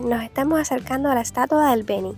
Nos estamos acercando a la estatua del Beni.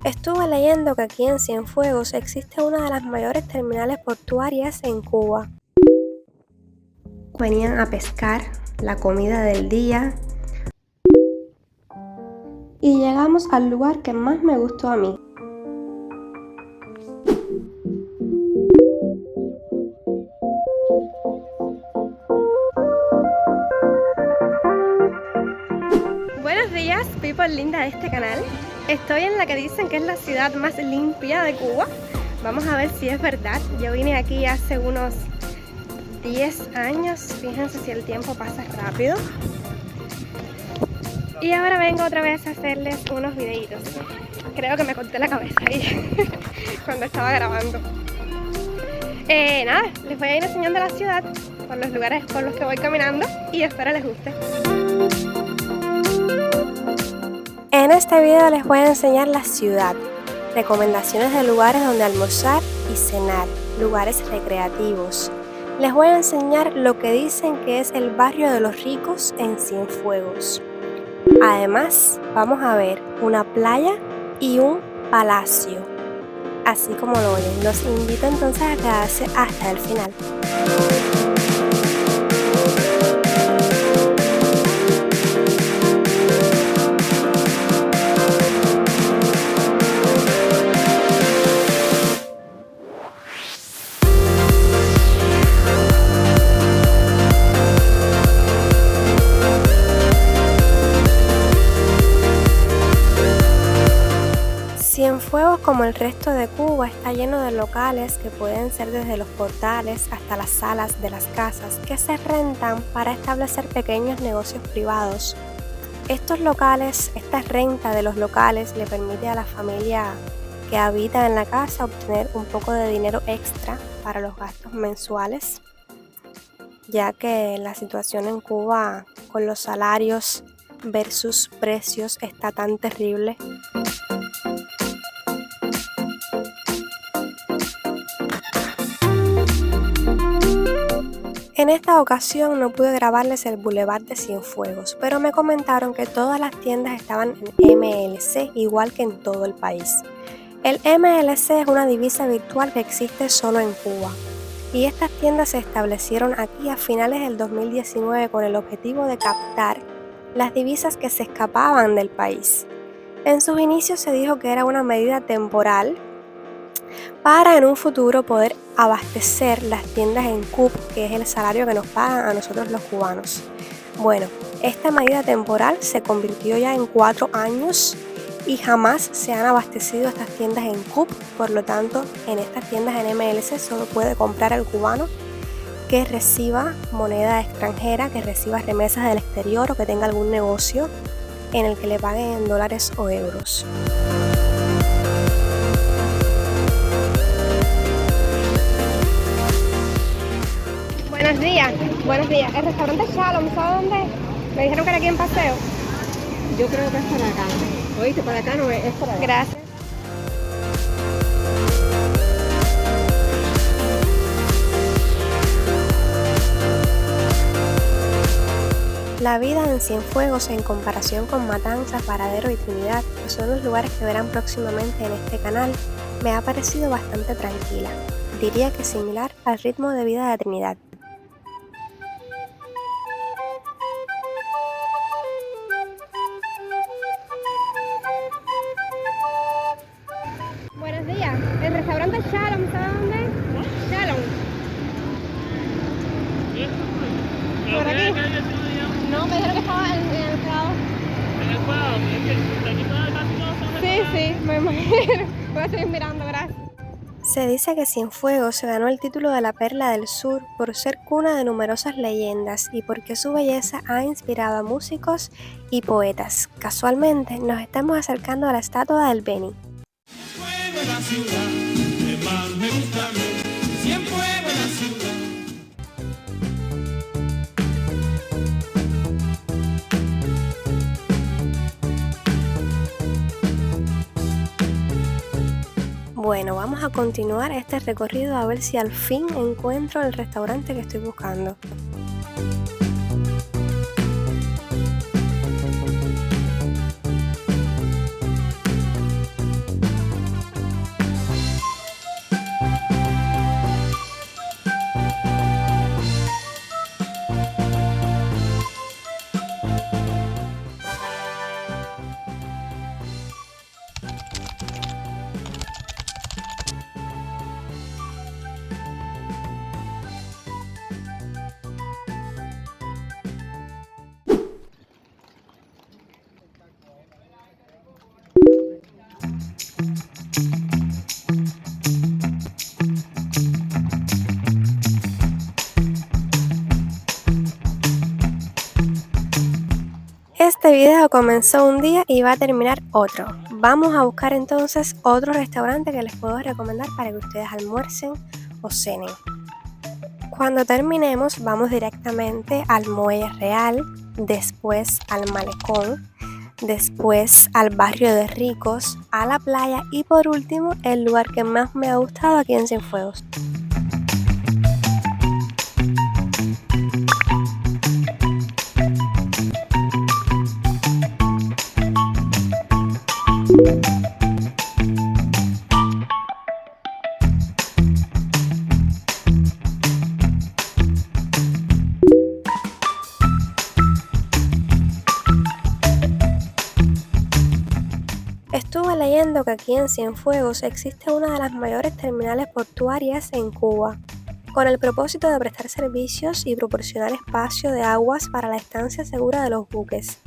Estuve leyendo que aquí en Cienfuegos existe una de las mayores terminales portuarias en Cuba. Venían a pescar la comida del día y llegamos al lugar que más me gustó a mí. Buenos días, people linda de este canal. Estoy en la que dicen que es la ciudad más limpia de Cuba. Vamos a ver si es verdad. Yo vine aquí hace unos 10 años. Fíjense si el tiempo pasa rápido. Y ahora vengo otra vez a hacerles unos videitos. Creo que me corté la cabeza ahí cuando estaba grabando. Nada, les voy a ir enseñando la ciudad por los lugares por los que voy caminando y espero les guste. En este video les voy a enseñar la ciudad, recomendaciones de lugares donde almorzar y cenar, lugares recreativos. Les voy a enseñar lo que dicen que es el barrio de los ricos en Cienfuegos. Además, vamos a ver una playa y un palacio, así como lo oyen. Los invito entonces a quedarse hasta el final. Cienfuegos, como el resto de Cuba, está lleno de locales que pueden ser desde los portales hasta las salas de las casas que se rentan para establecer pequeños negocios privados. Estos locales, esta renta de los locales le permite a la familia que habita en la casa obtener un poco de dinero extra para los gastos mensuales, ya que la situación en Cuba con los salarios versus precios está tan terrible. En esta ocasión no pude grabarles el Boulevard de Cienfuegos, pero me comentaron que todas las tiendas estaban en MLC, igual que en todo el país. El MLC es una divisa virtual que existe solo en Cuba, y estas tiendas se establecieron aquí a finales del 2019 con el objetivo de captar las divisas que se escapaban del país. En sus inicios se dijo que era una medida temporal para en un futuro poder abastecer las tiendas en CUP, que es el salario que nos pagan a nosotros los cubanos. Bueno, esta medida temporal se convirtió ya en 4 años y jamás se han abastecido estas tiendas en CUP, por lo tanto en estas tiendas en MLC solo puede comprar el cubano que reciba moneda extranjera, que reciba remesas del exterior o que tenga algún negocio en el que le paguen en dólares o euros. Buenos días. El restaurante Shalom, ¿sabe dónde es? Me dijeron que era aquí en Paseo. Yo creo que es para acá. Oíste, para acá no es para allá. Gracias. La vida en Cienfuegos en comparación con Matanzas, Varadero y Trinidad, que son los lugares que verán próximamente en este canal, me ha parecido bastante tranquila. Diría que similar al ritmo de vida de Trinidad. Buenos días. El restaurante Shalom, ¿sabe dónde es? Shalom. ¿Por aquí? No, me dijeron que estaba en el Prado. ¿En el Prado? ¿Es que aquí todas casi todos son Sí, sí, me imagino. Voy a seguir mirando, gracias. Se dice que Cienfuegos se ganó el título de la Perla del Sur por ser cuna de numerosas leyendas y porque su belleza ha inspirado a músicos y poetas. Casualmente, nos estamos acercando a la estatua del Beni. Cienfuegos es la ciudad que más me gusta a mí. Cienfuegos es la ciudad. Bueno, vamos a continuar este recorrido a ver si al fin encuentro el restaurante que estoy buscando. Este video comenzó un día y va a terminar otro. Vamos a buscar entonces otro restaurante que les puedo recomendar para que ustedes almuercen o cenen. Cuando terminemos vamos directamente al Muelle Real, después al Malecón, después al barrio de Ricos, a la playa y por último el lugar que más me ha gustado aquí en Cienfuegos. Estuve leyendo que aquí en Cienfuegos existe una de las mayores terminales portuarias en Cuba, con el propósito de prestar servicios y proporcionar espacio de aguas para la estancia segura de los buques,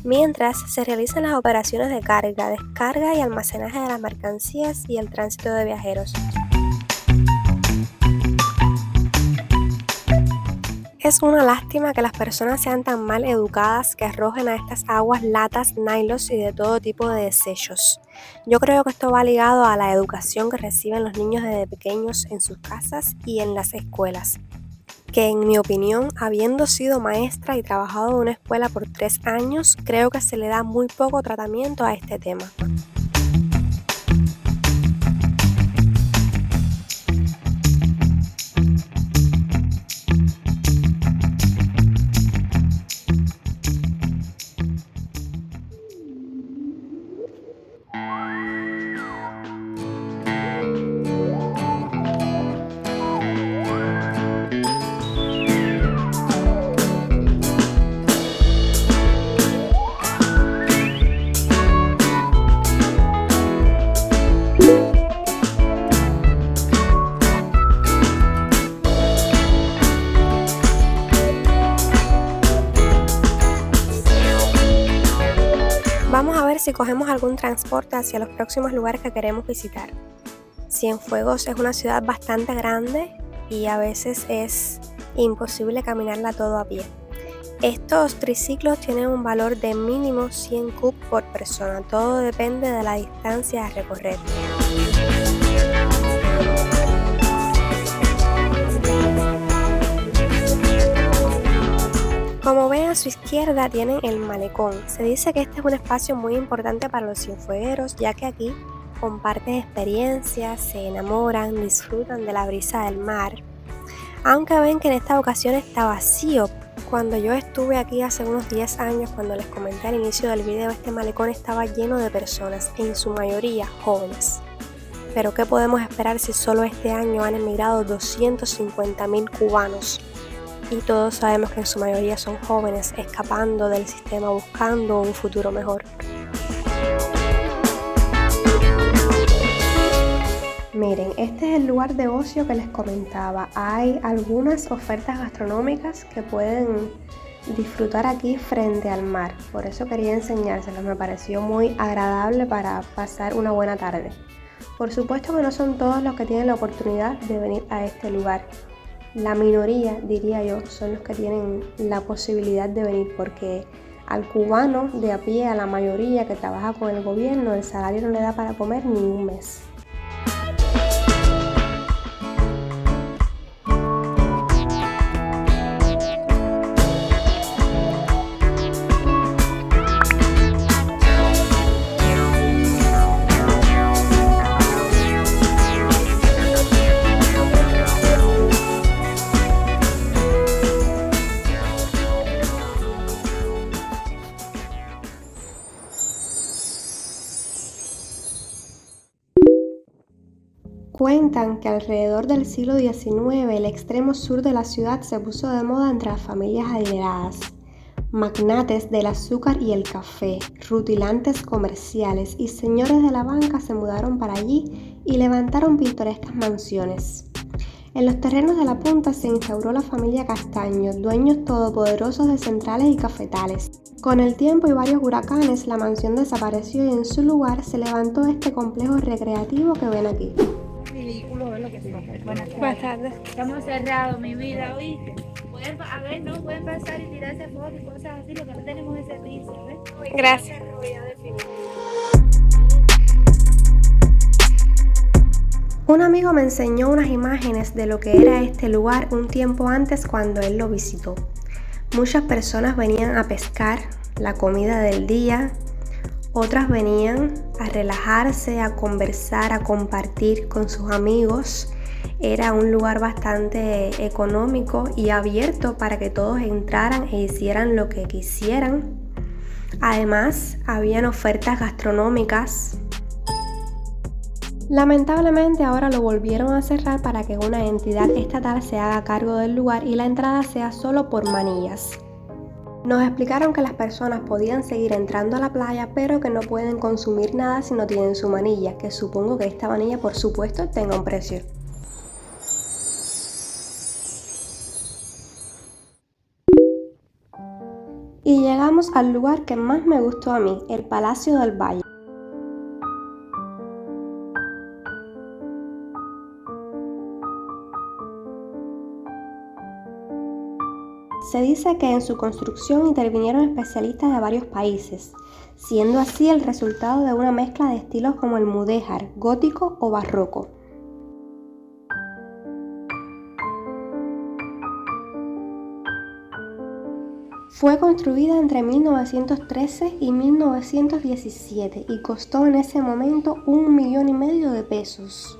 mientras se realizan las operaciones de carga, descarga y almacenaje de las mercancías y el tránsito de viajeros. Es una lástima que las personas sean tan mal educadas que arrojen a estas aguas latas, nylos y de todo tipo de desechos. Yo creo que esto va ligado a la educación que reciben los niños desde pequeños en sus casas y en las escuelas, que en mi opinión, habiendo sido maestra y trabajado en una escuela por 3 años, creo que se le da muy poco tratamiento a este tema. Vamos a ver si cogemos algún transporte hacia los próximos lugares que queremos visitar. Cienfuegos es una ciudad bastante grande y a veces es imposible caminarla todo a pie. Estos triciclos tienen un valor de mínimo 100 cub por persona, todo depende de la distancia a recorrer. Como ven a su izquierda tienen el malecón. Se dice que este es un espacio muy importante para los cienfuegueros, ya que aquí comparten experiencias, se enamoran, disfrutan de la brisa del mar. Aunque ven que en esta ocasión está vacío. Cuando yo estuve aquí hace unos 10 años, cuando les comenté al inicio del video, este malecón estaba lleno de personas, en su mayoría jóvenes. Pero ¿qué podemos esperar si solo este año han emigrado 250.000 cubanos? Y todos sabemos que en su mayoría son jóvenes escapando del sistema buscando un futuro mejor. Miren, este es el lugar de ocio que les comentaba. Hay algunas ofertas gastronómicas que pueden disfrutar aquí frente al mar. Por eso quería enseñárselos, me pareció muy agradable para pasar una buena tarde. Por supuesto que no son todos los que tienen la oportunidad de venir a este lugar. La minoría, diría yo, son los que tienen la posibilidad de venir, porque al cubano de a pie, a la mayoría que trabaja con el gobierno, el salario no le da para comer ni un mes. Cuentan que alrededor del siglo XIX el extremo sur de la ciudad se puso de moda entre las familias adineradas. Magnates del azúcar y el café, rutilantes comerciales y señores de la banca se mudaron para allí y levantaron pintorescas mansiones. En los terrenos de la punta se instauró la familia Castaño, dueños todopoderosos de centrales y cafetales. Con el tiempo y varios huracanes, la mansión desapareció y en su lugar se levantó este complejo recreativo que ven aquí. Ridículo es lo que se va a hacer. Buenas tardes. Bastante. Estamos cerrados, mi vida, ¿oíste? A ver, no pueden pasar y tirarse fotos y cosas así, lo que no tenemos es servicio, ¿ves? Gracias. Un amigo me enseñó unas imágenes de lo que era este lugar un tiempo antes cuando él lo visitó. Muchas personas venían a pescar, la comida del día, otras venían a relajarse, a conversar, a compartir con sus amigos. Era un lugar bastante económico y abierto para que todos entraran e hicieran lo que quisieran. Además, habían ofertas gastronómicas. Lamentablemente ahora lo volvieron a cerrar para que una entidad estatal se haga cargo del lugar y la entrada sea solo por manillas. Nos explicaron que las personas podían seguir entrando a la playa, pero que no pueden consumir nada si no tienen su manilla, que supongo que esta manilla por supuesto tenga un precio. Y llegamos al lugar que más me gustó a mí, el Palacio del Valle. Se dice que en su construcción intervinieron especialistas de varios países, siendo así el resultado de una mezcla de estilos como el mudéjar, gótico o barroco. Fue construida entre 1913 y 1917 y costó en ese momento 1,5 millones de pesos.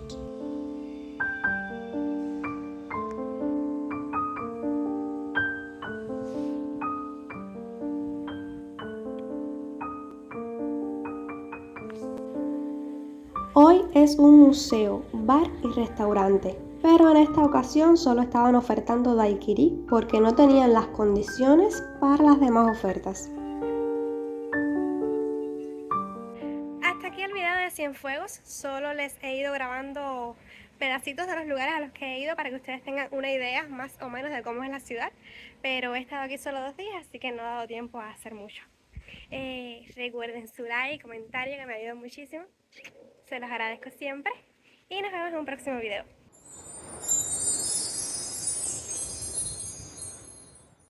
Hoy es un museo, bar y restaurante, pero en esta ocasión solo estaban ofertando daiquiri porque no tenían las condiciones para las demás ofertas. Hasta aquí el video de Cienfuegos, solo les he ido grabando pedacitos de los lugares a los que he ido para que ustedes tengan una idea más o menos de cómo es la ciudad, pero he estado aquí solo 2 días, así que no ha dado tiempo a hacer mucho. Recuerden su like y comentario que me ayuda muchísimo. Se los agradezco siempre y nos vemos en un próximo video.